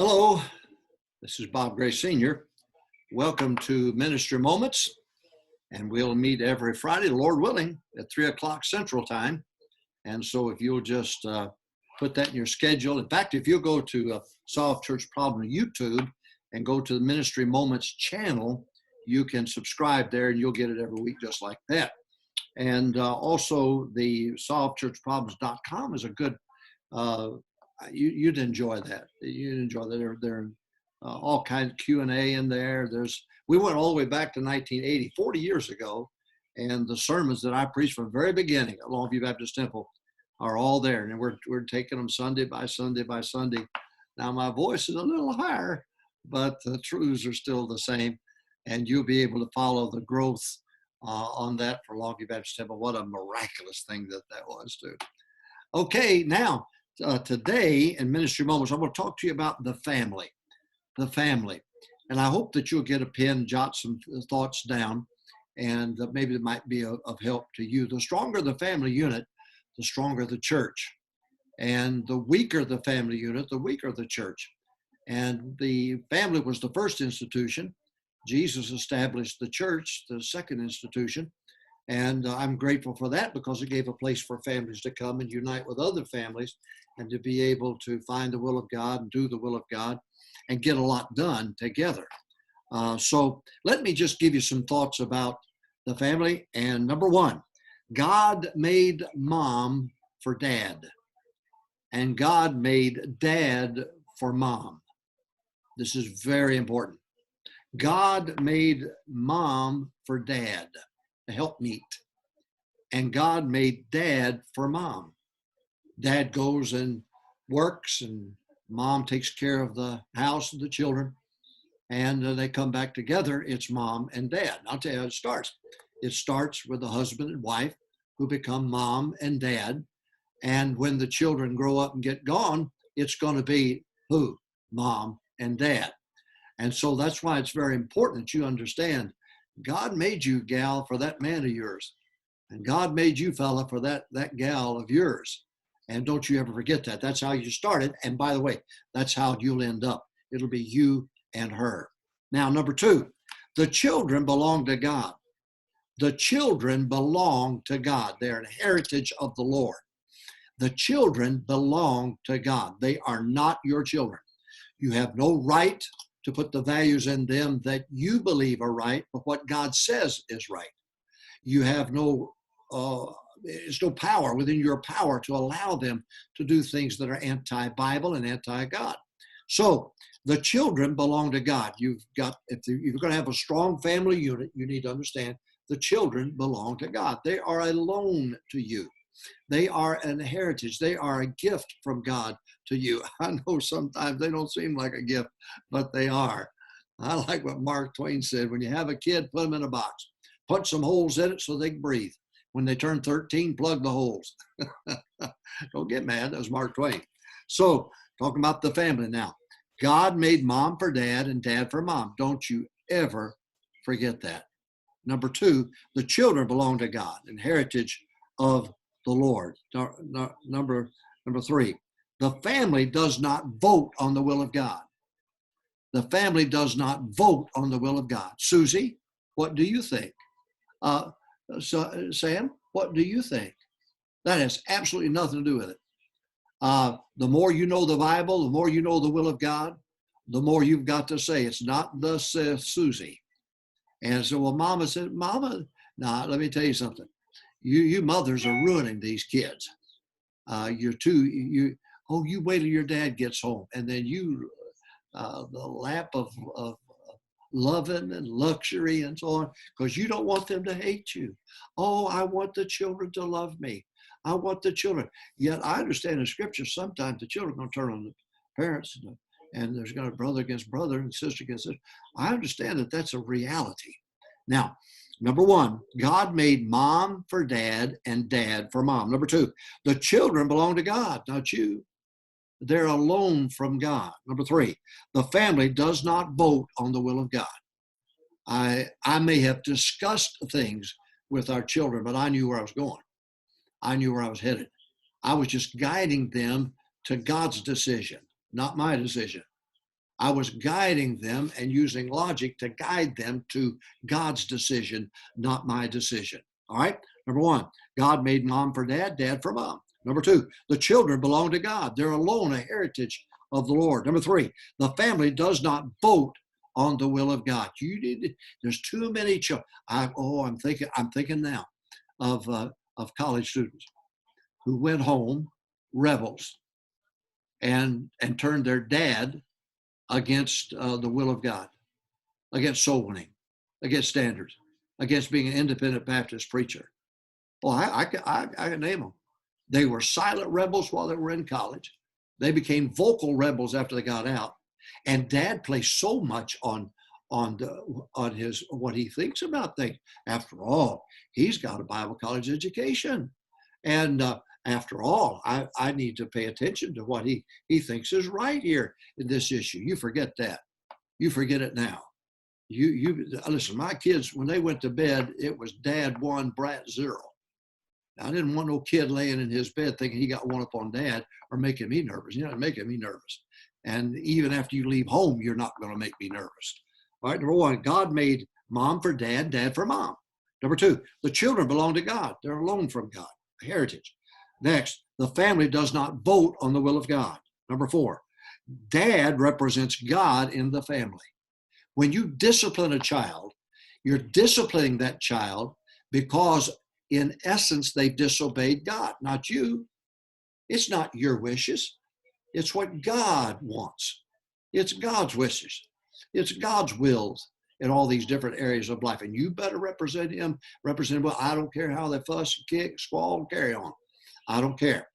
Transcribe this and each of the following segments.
Hello, this is Bob Gray Sr. Welcome to Ministry Moments, and we'll meet every Friday, Lord willing, at 3 o'clock Central Time. And so if you'll just put that in your schedule. In fact, if you'll go to Solve Church Problem YouTube and go to the Ministry Moments channel, you can subscribe there and you'll get it every week just like that. And also the solvechurchproblems.com is a good, you'd enjoy that. You'd enjoy that. There are all kinds of Q&A in there. We went all the way back to 1980, 40 years ago, and the sermons that I preached from the very beginning at Longview Baptist Temple are all there. And we're taking them Sunday by Sunday by Sunday. Now my voice is a little higher, but the truths are still the same. And you'll be able to follow the growth on that for Longview Baptist Temple. What a miraculous thing that was, too. Okay, now today in Ministry Moments, I'm going to talk to you about the family. The family. And I hope that you'll get a pen, jot some thoughts down, and maybe it might be of help to you. The stronger the family unit, the stronger the church. And the weaker the family unit, the weaker the church. And the family was the first institution. Jesus established the church, the second institution. And I'm grateful for that because it gave a place for families to come and unite with other families and to be able to find the will of God and do the will of God and get a lot done together. So let me just give you some thoughts about the family. And number one, God made mom for dad, and God made dad for mom. This is very important. God made mom for dad, a helpmeet, and God made dad for mom. Dad goes and works, and mom takes care of the house and the children, and they come back together. It's mom and dad. I'll tell you how it starts. It starts with the husband and wife who become mom and dad, and when the children grow up and get gone, it's going to be who? Mom and dad. And so that's why it's very important that you understand God made you, gal, for that man of yours. And God made you, fella, for that gal of yours. And don't you ever forget that. That's how you started. And by the way, that's how you'll end up. It'll be you and her. Now, number two, the children belong to God. The children belong to God. They're an heritage of the Lord. The children belong to God. They are not your children. You have no right to put the values in them that you believe are right, but what God says is right. You have there's no power within your power to allow them to do things that are anti-Bible and anti-God. So the children belong to God. If you're going to have a strong family unit, you need to understand the children belong to God. They are a loan to you. They are an heritage. They are a gift from God to you. I know sometimes they don't seem like a gift, but they are. I like what Mark Twain said, when you have a kid, put them in a box. Put some holes in it so they can breathe. When they turn 13, plug the holes. Don't get mad. That was Mark Twain. So talking about the family now. God made mom for dad and dad for mom. Don't you ever forget that. Number two, the children belong to God, an heritage of the Lord. Number three, the family does not vote on the will of God. The family does not vote on the will of God. Susie, what do you think? Sam, what do you think? That has absolutely nothing to do with it. The more you know the Bible, the more you know the will of God, the more you've got to say. It's not thus saith Susie. And so, well, Mama said, Mama, now let me tell you something. You mothers are ruining these kids. You wait till your dad gets home, and then the lap of loving and luxury and so on, because you don't want them to hate you. Oh, I want the children to love me. I want the children. Yet I understand in Scripture sometimes the children are going to turn on the parents, and there's going to be brother against brother and sister against sister. I understand that that's a reality. Now, number one, God made mom for dad and dad for mom. Number two, the children belong to God, not you. They're a loan from God. Number three, the family does not vote on the will of God. I may have discussed things with our children, but I knew where I was going. I knew where I was headed. I was just guiding them to God's decision, not my decision. I was guiding them and using logic to guide them to God's decision, not my decision. All right. Number one, God made mom for dad, dad for mom. Number two, the children belong to God. They're alone a heritage of the Lord. Number three, the family does not vote on the will of God. There's too many children. I'm thinking now of college students who went home rebels and turned their dad against the will of God, against soul winning, against standards, against being an independent Baptist preacher. Well, I can name them. They were silent rebels while they were in college. They became vocal rebels after they got out. And dad placed so much on his what he thinks about things. After all, he's got a Bible college education. And after all, I need to pay attention to what he thinks is right here in this issue. You forget that. You forget it now. You listen, my kids, when they went to bed, it was dad 1, brat 0. I didn't want no kid laying in his bed thinking he got one up on dad or making me nervous. You're not making me nervous. And even after you leave home, you're not going to make me nervous. All right, number one, God made mom for dad, dad for mom. Number two, the children belong to God. They're alone from God, a heritage. Next, the family does not vote on the will of God. Number four, dad represents God in the family. When you discipline a child, you're disciplining that child because in essence, they disobeyed God, not you. It's not your wishes. It's what God wants. It's God's wishes. It's God's wills in all these different areas of life. And you better represent him. Well, I don't care how they fuss, kick, squall, and carry on. I don't care.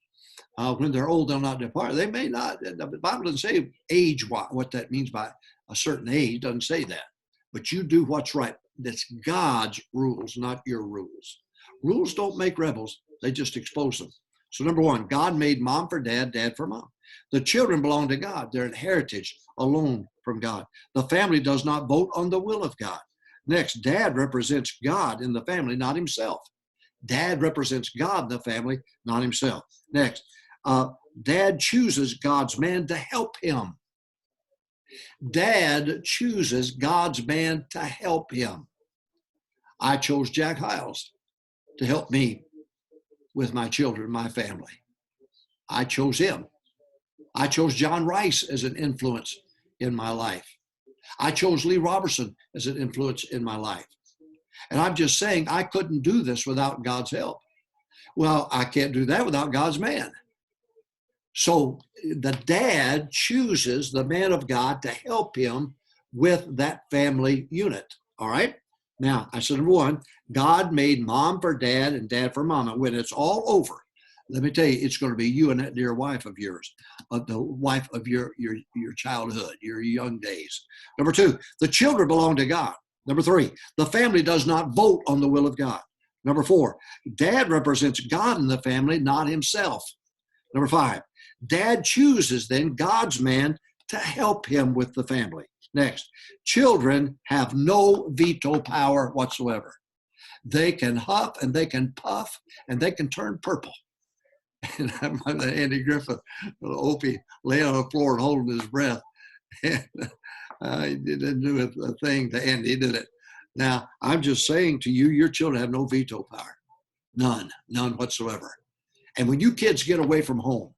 When they're old, they'll not depart. They may not. The Bible doesn't say age, what that means by a certain age. It doesn't say that. But you do what's right. That's God's rules, not your rules. Rules don't make rebels. They just expose them. So number one, God made mom for dad, dad for mom. The children belong to God. They're an heritage alone from God. The family does not vote on the will of God. Next, dad represents God in the family, not himself. Dad represents God in the family, not himself. Next, dad chooses God's man to help him. Dad chooses God's man to help him. I chose Jack Hiles to help me with my children, my family. I chose him. I chose John Rice as an influence in my life. I chose Lee Robertson as an influence in my life. And I'm just saying I couldn't do this without God's help. Well, I can't do that without God's man. So the dad chooses the man of God to help him with that family unit. All right. Now, I said, number one, God made mom for dad and dad for mom. And when it's all over, let me tell you, it's going to be you and that dear wife of yours, the wife of your childhood, your young days. Number two, the children belong to God. Number three, the family does not vote on the will of God. Number four, dad represents God in the family, not himself. Number five, dad chooses then God's man to help him with the family. Next, children have no veto power whatsoever. They can huff and they can puff and they can turn purple. And I remember Andy Griffith, Opie, laying on the floor and holding his breath. And he didn't do a thing to Andy, did it? Now, I'm just saying to you, your children have no veto power. None whatsoever. And when you kids get away from home,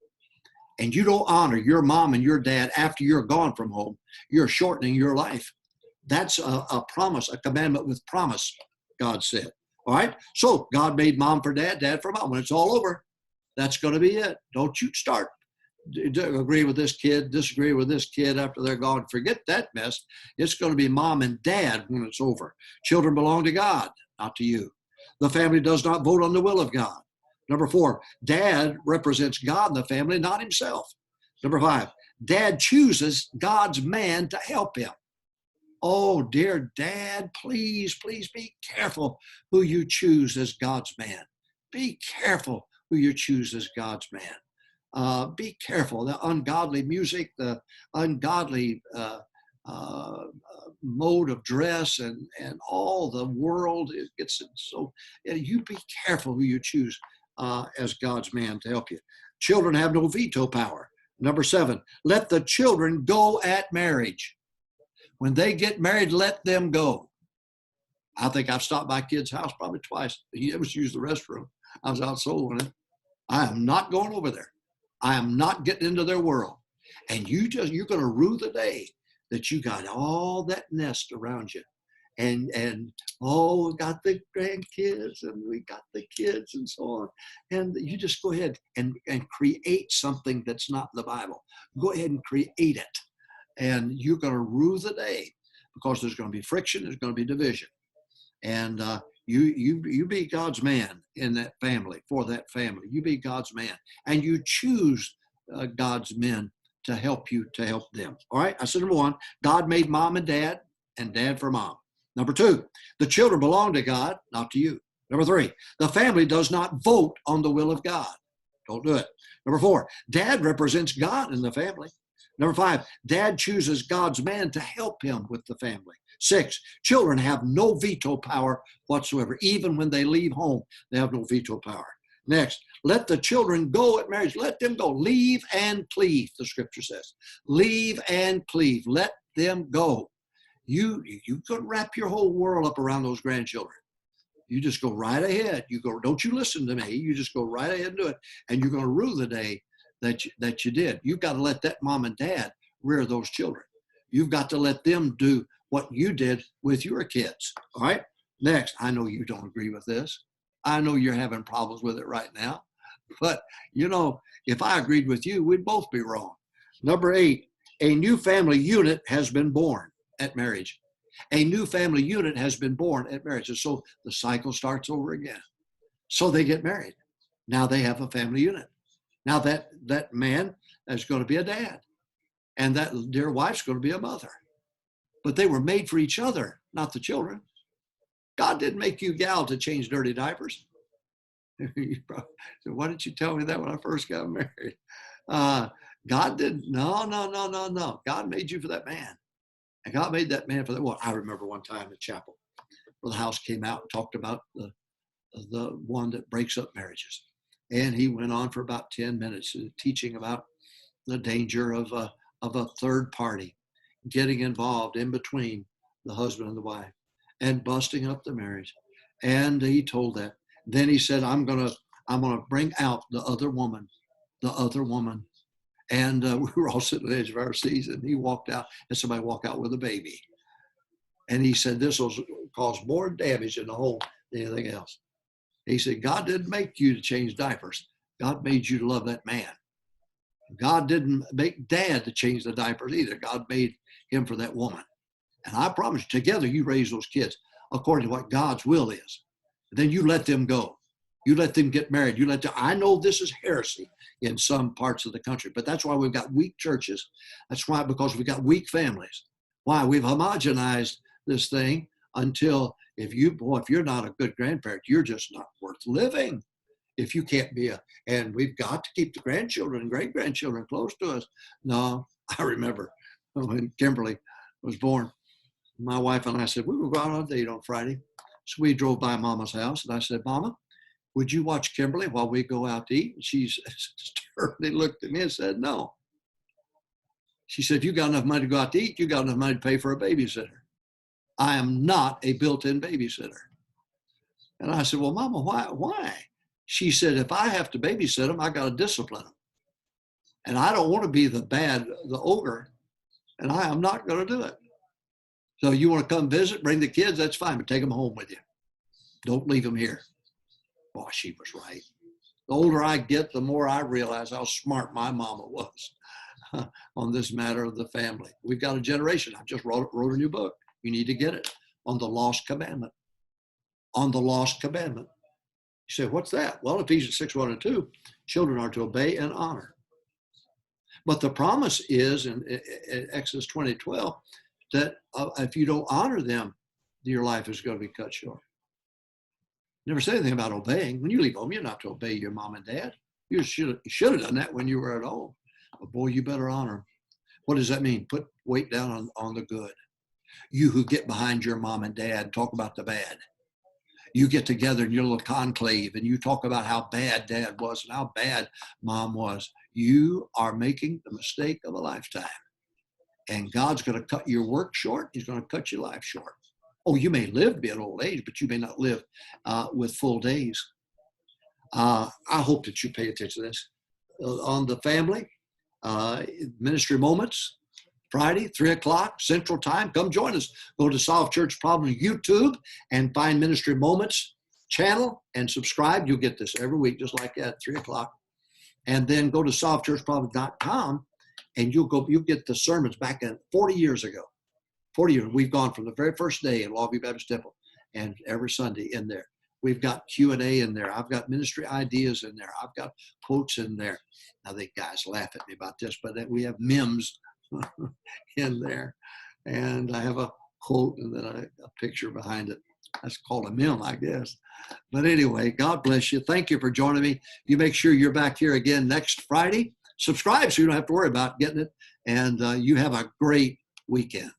and you don't honor your mom and your dad after you're gone from home, you're shortening your life. That's a promise, a commandment with promise, God said. All right? So God made mom for dad, dad for mom. When it's all over, that's going to be it. Don't you start agree with this kid, disagree with this kid after they're gone. Forget that mess. It's going to be mom and dad when it's over. Children belong to God, not to you. The family does not vote on the will of God. Number four, dad represents God in the family, not himself. Number five, dad chooses God's man to help him. Oh, dear dad, please be careful who you choose as God's man. Be careful who you choose as God's man. Be careful. The ungodly music, the ungodly mode of dress, and all the world, it gets so. You be careful who you choose as God's man to help you. Children have no veto power. Number 7, let the children go at marriage. When they get married, let them go. I think I've stopped by kids' house probably twice. He ever used the restroom. I was out soloing it. I am not going over there. I am not getting into their world. And you're going to rue the day that you got all that nest around you. And oh, we got the grandkids and we got the kids and so on. And you just go ahead and create something that's not in the Bible. Go ahead and create it. And you're going to rue the day because there's going to be friction, there's going to be division. And you be God's man in that family, for that family. You be God's man. And you choose God's men to help you, to help them. All right, I said number 1, God made mom and dad for mom. Number 2, the children belong to God, not to you. Number 3, the family does not vote on the will of God. Don't do it. Number 4, dad represents God in the family. Number 5, dad chooses God's man to help him with the family. 6, children have no veto power whatsoever. Even when they leave home, they have no veto power. Next, let the children go at marriage. Let them go. Leave and cleave, the scripture says. Leave and cleave. Let them go. You could wrap your whole world up around those grandchildren. You just go right ahead. You go, don't you listen to me. You just go right ahead and do it. And you're going to rue the day that you did. You've got to let that mom and dad rear those children. You've got to let them do what you did with your kids. All right. Next, I know you don't agree with this. I know you're having problems with it right now. But, if I agreed with you, we'd both be wrong. Number 8, a new family unit has been born at marriage. A new family unit has been born at marriage. And so the cycle starts over again. So they get married. Now they have a family unit. Now that man is going to be a dad. And that dear wife's going to be a mother. But they were made for each other, not the children. God didn't make you gal to change dirty diapers. So why didn't you tell me that when I first got married? God didn't. No. God made you for that man. And God made that man for that. Well, I remember one time at chapel, Brother House came out and talked about the one that breaks up marriages. And he went on for about 10 minutes teaching about the danger of a third party getting involved in between the husband and the wife and busting up the marriage. And he told that. Then he said, I'm gonna bring out the other woman. And we were all sitting at the edge of our seats, and he walked out, and somebody walked out with a baby. And he said, this will cause more damage in the home than anything else. He said, God didn't make you to change diapers. God made you to love that man. God didn't make dad to change the diapers either. God made him for that woman. And I promise you, together you raise those kids according to what God's will is. Then you let them go. You let them get married. I know this is heresy in some parts of the country, but that's why we've got weak churches. That's why, because we've got weak families. Why? We've homogenized this thing until if you're not a good grandparent, you're just not worth living. If you can't be and we've got to keep the grandchildren and great-grandchildren close to us. No, I remember when Kimberly was born, my wife and I said, we will go out on a date on Friday. So we drove by Mama's house, and I said, Mama, would you watch Kimberly while we go out to eat? And she sternly looked at me and said, no. She said, you got enough money to go out to eat, you got enough money to pay for a babysitter. I am not a built-in babysitter. And I said, well, Mama, why? She said, if I have to babysit them, I got to discipline them. And I don't want to be the ogre, and I am not going to do it. So you want to come visit, bring the kids, that's fine, but take them home with you. Don't leave them here. Boy, she was right. The older I get, the more I realize how smart my mama was on this matter of the family. We've got a generation. I just wrote a new book. You need to get it on the lost commandment. On the lost commandment. You say, what's that? Well, Ephesians 6:1-2, children are to obey and honor. But the promise is in Exodus 20:12 that if you don't honor them, your life is going to be cut short. Never say anything about obeying. When you leave home, you're not to obey your mom and dad. You should have done that when you were at home. But boy, you better honor them. What does that mean? Put weight down on the good. You who get behind your mom and dad, talk about the bad. You get together in your little conclave and you talk about how bad dad was and how bad mom was. You are making the mistake of a lifetime. And God's going to cut your work short. He's going to cut your life short. Oh, you may live to be an old age, but you may not live with full days. I hope that you pay attention to this. On the family, Ministry Moments, Friday, 3 o'clock Central Time. Come join us. Go to Solve Church Problem YouTube and find Ministry Moments channel and subscribe. You'll get this every week, just like that, 3 o'clock. And then go to solvechurchproblem.com and you'll get the sermons back in 40 years ago. 40 years. We've gone from the very first day in Longview Baptist Temple and every Sunday in there. We've got Q&A in there. I've got ministry ideas in there. I've got quotes in there. I think guys laugh at me about this, but we have memes in there. And I have a quote and then a picture behind it. That's called a meme, I guess. But anyway, God bless you. Thank you for joining me. You make sure you're back here again next Friday. Subscribe so you don't have to worry about getting it. And you have a great weekend.